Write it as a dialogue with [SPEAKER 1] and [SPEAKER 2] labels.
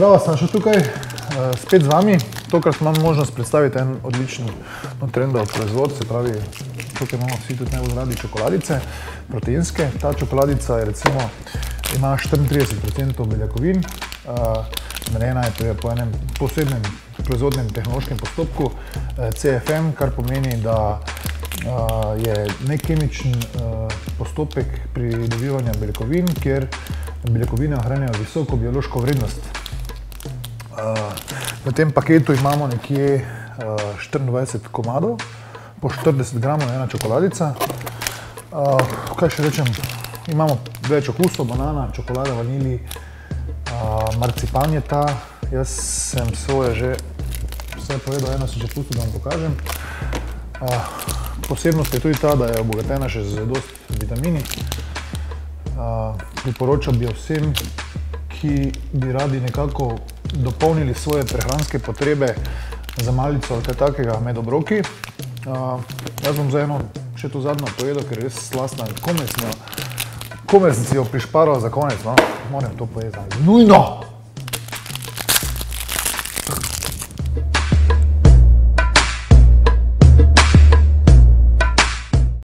[SPEAKER 1] Zdravo, sem še tukaj, spet z vami. Tokrat imam možnost predstaviti en odličen trendov proizvod, se pravi, tukaj imamo vsi tudi najbolj radi čokoladice, proteinske. Ta čokoladica je recimo, ima 34% beljakovin, narejena je po enem posebnem proizvodnem tehnološkem postopku CFM, kar pomeni, da je nekemičen postopek pridobivanja beljakovin, kjer beljakovine ohranjajo visoko biološko vrednost. V tem paketu imamo nekje 24 komadov, po 40 gramov ena čokoladica. Kaj še rečem, imamo več okusov, banana, čokolada, vanili, marcipan je ta. Jaz sem svoje že vse povedal, eno sem že pustil, da vam pokažem. Posebnost je tudi ta, da je obogatena še z dosti vitamini. Priporočam bi vsem, ki bi radi nekako dopolnili svoje prehranske potrebe za malico ali kaj takega med obroki. Jaz bom za eno še to zadnjo pojedel, ker je res slastna. Komaj sem si jo prišparal za konec, no. Moram to pojedati. Nujno!